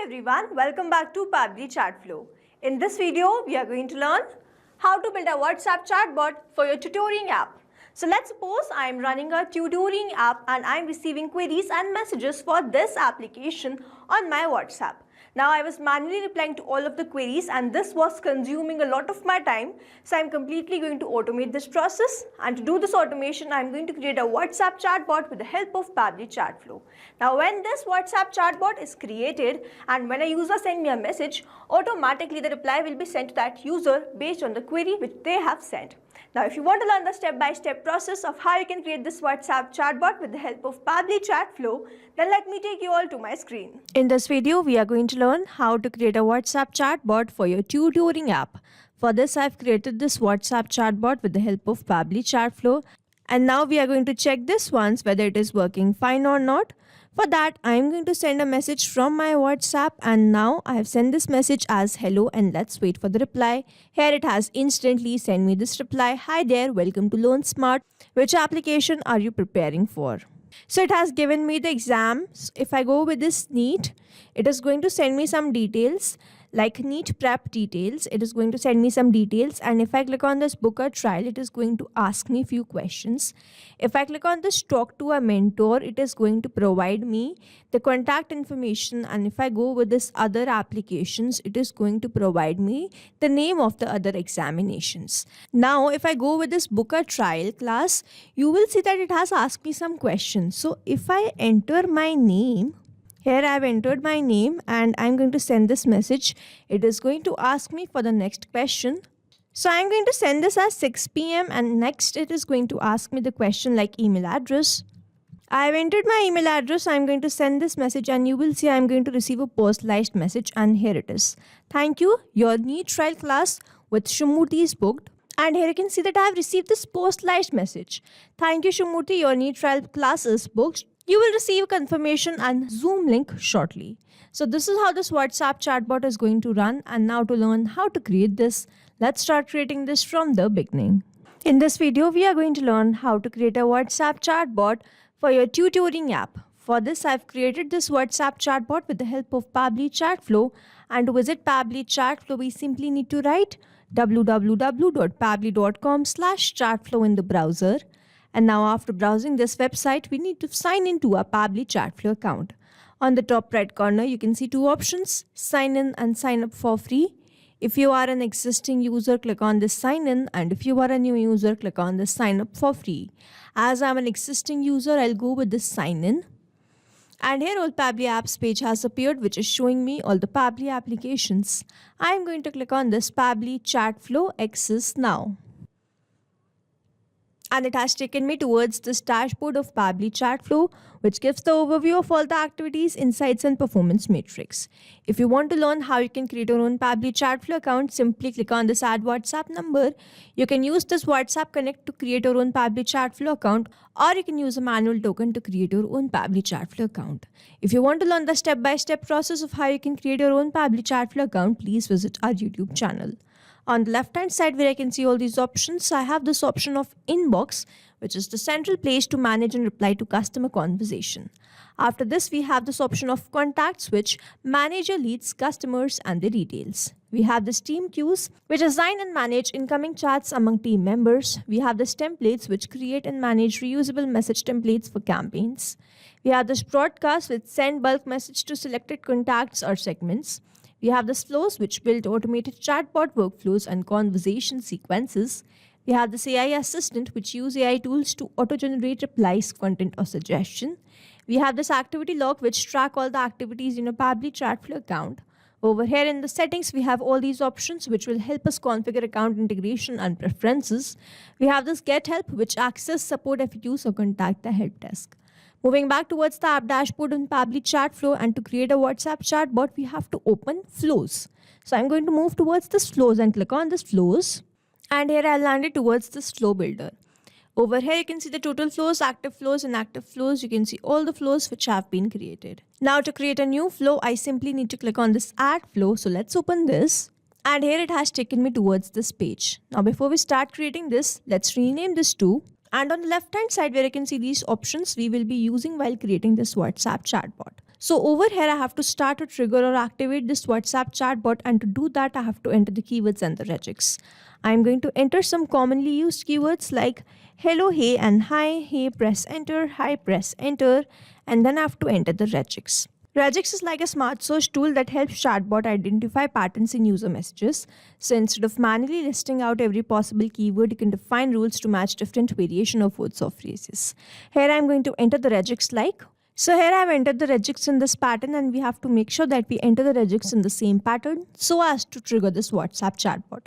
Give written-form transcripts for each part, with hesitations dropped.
everyone, welcome back to Pabbly Chatflow. In this video, we are going to learn how to build a WhatsApp chatbot for your tutoring app. So let's suppose I am running a tutoring app and I am receiving queries and messages for this application on my WhatsApp. Now I was manually replying to all of the queries and this was consuming a lot of my time. So I'm completely going to automate this process, and to do this automation I'm going to create a WhatsApp chatbot with the help of Pabbly Chatflow. Now when this WhatsApp chatbot is created and when a user sends me a message, automatically the reply will be sent to that user based on the query which they have sent. Now if you want to learn the step-by-step process of how you can create this WhatsApp chatbot with the help of Pabbly Chatflow, then let me take you all to my screen. In this video, we are going to learn how to create a WhatsApp chatbot for your tutoring app. For this, I've created this WhatsApp chatbot with the help of Pabbly Chatflow. And now we are going to check this once whether it is working fine or not. For that, I am going to send a message from my WhatsApp, and now I have sent this message as hello, and let's wait for the reply. Here it has instantly sent me this reply. Hi there, welcome to LearnSmart. Which application are you preparing for? So it has given me the exams. If I go with this NEET, it is going to send me some details like NEET prep details. It is going to send me some details, and if I click on this book a trial, it is going to ask me a few questions. If I click on this talk to a mentor, it is going to provide me the contact information, and if I go with this other applications, it is going to provide me the name of the other examinations. Now if I go with this book a trial class, you will see that it has asked me some questions. So if I enter my name, here I have entered my name and I am going to send this message. It is going to ask me for the next question. So I am going to send this at 6 p.m. and next it is going to ask me the question like email address. I have entered my email address. I am going to send this message and you will see I am going to receive a personalized message, and here it is. Thank you. Your NEET trial class with Shumurthy is booked. And here you can see that I have received this personalized message. Thank you, Shumurthy. Your NEET trial class is booked. You will receive confirmation and Zoom link shortly. So this is how this WhatsApp chatbot is going to run. And now to learn how to create this, let's start creating this from the beginning. In this video, we are going to learn how to create a WhatsApp chatbot for your tutoring app. For this, I've created this WhatsApp chatbot with the help of Pabbly Chatflow. And to visit Pabbly Chatflow, we simply need to write www.pabbly.com/chatflow in the browser. And now after browsing this website, we need to sign into our Pabbly Chatflow account. On the top right corner, you can see two options, sign in and sign up for free. If you are an existing user, click on this sign in, and if you are a new user, click on this sign up for free. As I'm an existing user, I'll go with this sign in. And here all Pabbly apps page has appeared, which is showing me all the Pabbly applications. I'm going to click on this Pabbly Chatflow Access now. And it has taken me towards this dashboard of Pabbly Chatflow, which gives the overview of all the activities, insights, and performance metrics. If you want to learn how you can create your own Pabbly Chatflow account, simply click on this add WhatsApp number. You can use this WhatsApp Connect to create your own Pabbly Chatflow account, or you can use a manual token to create your own Pabbly Chatflow account. If you want to learn the step-by-step process of how you can create your own Pabbly Chatflow account, please visit our YouTube channel. On the left hand side where I can see all these options, I have this option of inbox, which is the central place to manage and reply to customer conversation. After this, we have this option of contacts, which manager leads customers and their details. We have this team queues, which assign and manage incoming chats among team members. We have this templates, which create and manage reusable message templates for campaigns. We have this broadcast, which send bulk message to selected contacts or segments. We have this flows, which build automated chatbot workflows and conversation sequences. We have this AI assistant, which use AI tools to auto-generate replies, content, or suggestion. We have this activity log, which track all the activities in a Pabbly Chatflow account. Over here in the settings, we have all these options, which will help us configure account integration and preferences. We have this get help, which access support FAQs or contact the help desk. Moving back towards the app dashboard on Pabbly Chatflow, and to create a WhatsApp chatbot, we have to open Flows. So I'm going to move towards this Flows and click on this Flows. And here I landed towards this Flow Builder. Over here you can see the total flows, active flows, and active flows. You can see all the flows which have been created. Now to create a new flow, I simply need to click on this Add Flow. So let's open this. And here it has taken me towards this page. Now before we start creating this, let's rename this to. And on the left hand side where you can see these options, we will be using while creating this WhatsApp chatbot. So over here, I have to start to trigger or activate this WhatsApp chatbot, and to do that, I have to enter the keywords and the regex. I'm going to enter some commonly used keywords like hello, hey, and hi, hey, press enter, hi, press enter, and then I have to enter the regex. Regex is like a smart search tool that helps chatbot identify patterns in user messages. So instead of manually listing out every possible keyword, you can define rules to match different variation of words or phrases. Here I'm going to enter the regex like. So here I have entered the regex in this pattern, and we have to make sure that we enter the regex in the same pattern so as to trigger this WhatsApp chatbot.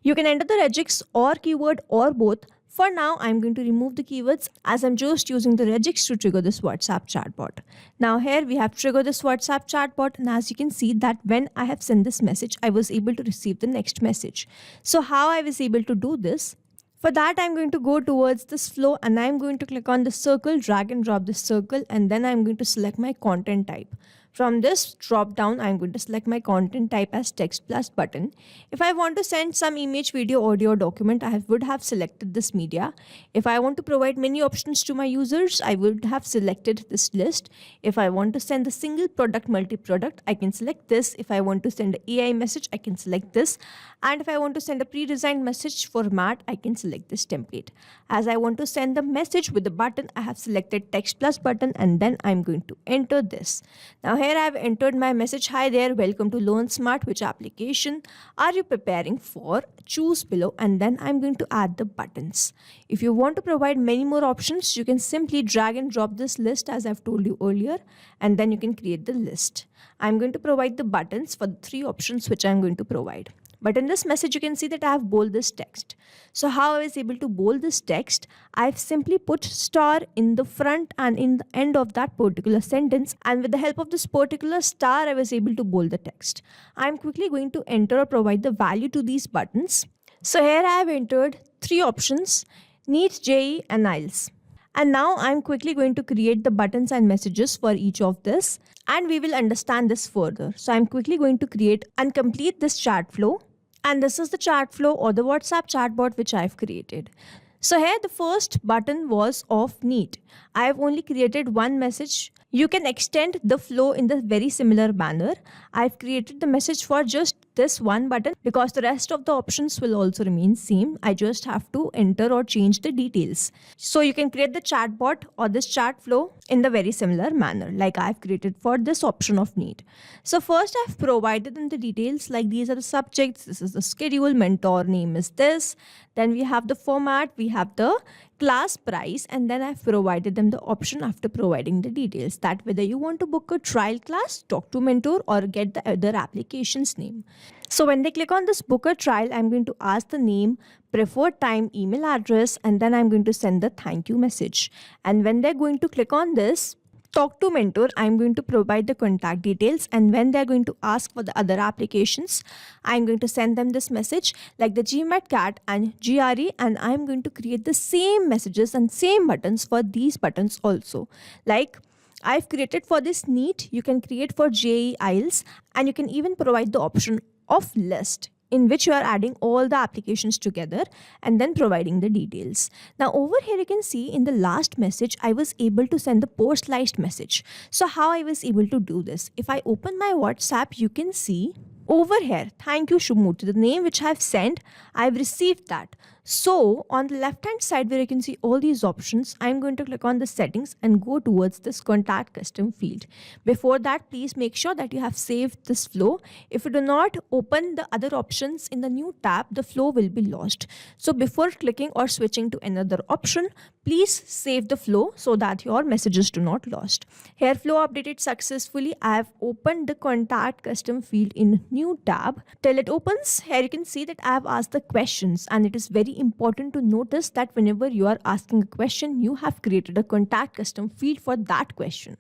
You can enter the regex or keyword or both. For now, I'm going to remove the keywords as I'm just using the regex to trigger this WhatsApp chatbot. Now here we have triggered this WhatsApp chatbot, and as you can see that when I have sent this message, I was able to receive the next message. So how I was able to do this? For that, I'm going to go towards this flow, and I'm going to click on the circle, drag and drop this circle, and then I'm going to select my content type. From this drop down, I'm going to select my content type as text plus button. If I want to send some image, video, audio, document, I would have selected this media. If I want to provide many options to my users, I would have selected this list. If I want to send a single product, multi-product, I can select this. If I want to send an AI message, I can select this. And if I want to send a pre-designed message format, I can select this template. As I want to send the message with the button, I have selected text plus button, and then I'm going to enter this. Now here I have entered my message. Hi there, welcome to LearnSmart. Which application are you preparing for? Choose below, and then I'm going to add the buttons. If you want to provide many more options, you can simply drag and drop this list as I've told you earlier, and then you can create the list. I'm going to provide the buttons for the 3 options which I'm going to provide. But in this message, you can see that I have bold this text. So how I was able to bold this text? I've simply put star in the front and in the end of that particular sentence. And with the help of this particular star, I was able to bold the text. I'm quickly going to enter or provide the value to these buttons. So here I have entered 3 options: NEET, JEE, and IELTS. And now I'm quickly going to create the buttons and messages for each of this, and we will understand this further. So I'm quickly going to create and complete this chat flow. And this is the chat flow or the WhatsApp chatbot which I've created. So here the first button was of NEET. I have only created one message. You can extend the flow in the very similar manner. I've created the message for just this one button because the rest of the options will also remain same. I just have to enter or change the details. So you can create the chatbot or this chat flow in the very similar manner like I've created for this option of NEET. So first I've provided in the details like these are the subjects, this is the schedule, mentor name is this, then we have the format, we have the class price, and then I've provided them the option after providing the details that whether you want to book a trial class, talk to mentor, or get the other application's name. So when they click on this book a trial, I'm going to ask the name, preferred time, email address, and then I'm going to send the thank you message. And when they're going to click on this, talk to mentor, I'm going to provide the contact details, and when they're going to ask for the other applications, I'm going to send them this message like the GMAT CAT and GRE, and I'm going to create the same messages and same buttons for these buttons also. Like I've created for this NEET, you can create for JEE, IELTS, and you can even provide the option of list in which you are adding all the applications together and then providing the details. Now over here you can see in the last message, I was able to send the personalized message. So how I was able to do this? If I open my WhatsApp, you can see over here, thank you Shubhamurthy, the name which I have sent, I have received that. So on the left hand side where you can see all these options, I'm going to click on the settings and go towards this contact custom field. Before that, please make sure that you have saved this flow. If you do not open the other options in the new tab, the flow will be lost. So before clicking or switching to another option, please save the flow so that your messages do not lost. Here flow updated successfully. I have opened the contact custom field in new tab. Till it opens, here you can see that I have asked the questions, and it is very important to notice that whenever you are asking a question, you have created a contact custom field for that question.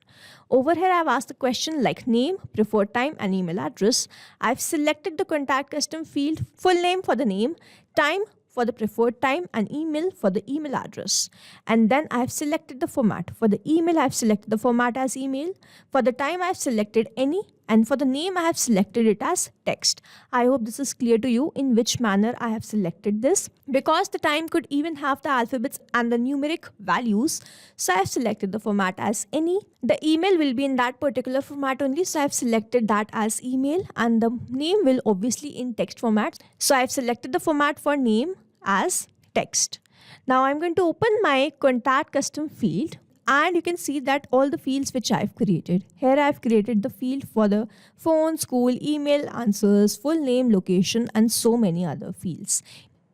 Over here, I have asked the question like name, preferred time, and email address. I've selected the contact custom field, full name for the name, time for the preferred time, and email for the email address. And then I have selected the format. For the email, I have selected the format as email. For the time, I have selected any and for the name I have selected it as text. I hope this is clear to you in which manner I have selected this. Because the time could even have the alphabets and the numeric values, so I have selected the format as any. The email will be in that particular format only, so I have selected that as email, and the name will obviously in text format. So I have selected the format for name as text. Now I'm going to open my contact custom field, and you can see that all the fields which I've created. Here I've created the field for the phone, school, email, answers, full name, location, and so many other fields.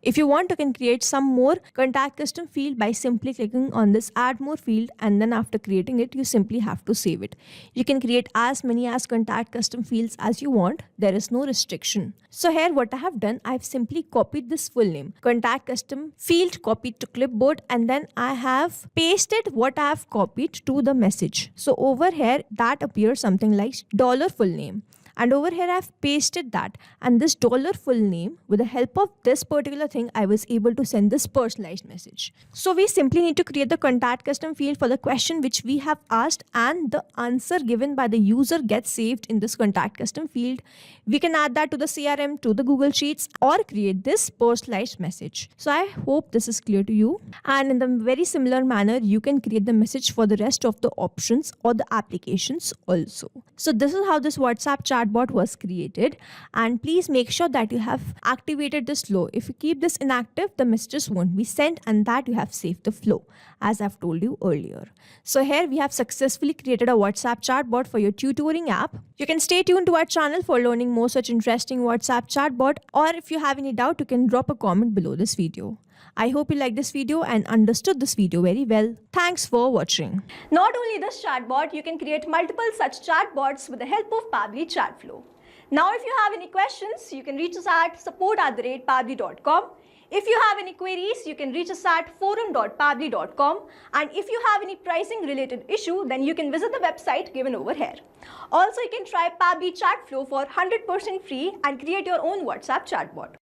If you want, you can create some more contact custom field by simply clicking on this add more field, and then after creating it, you simply have to save it. You can create as many as contact custom fields as you want. There is no restriction. So here what I have done, I've simply copied this full name, contact custom field, copied to clipboard, and then I have pasted what I have copied to the message. So over here that appears something like dollar full name. And over here I've pasted that, and this dollar full name, with the help of this particular thing, I was able to send this personalized message. So we simply need to create the contact custom field for the question which we have asked, and the answer given by the user gets saved in this contact custom field. We can add that to the CRM, to the Google Sheets, or create this personalized message. So I hope this is clear to you. And in the very similar manner, you can create the message for the rest of the options or the applications also. So this is how this WhatsApp chatbot was created, and please make sure that you have activated this flow. If you keep this inactive, the messages won't be sent, and that you have saved the flow as I've told you earlier. So here we have successfully created a WhatsApp chatbot for your tutoring app. You can stay tuned to our channel for learning more such interesting WhatsApp chatbot, or if you have any doubt, you can drop a comment below this video. I hope you liked this video and understood this video very well. Thanks for watching. Not only this chatbot, you can create multiple such chatbots with the help of Pabbly Chatflow. Now if you have any questions, you can reach us at support@pabbly.com. If you have any queries, you can reach us at forum.pabbly.com. And if you have any pricing related issue, then you can visit the website given over here. Also, you can try Pabbly Chatflow for 100% free and create your own WhatsApp chatbot.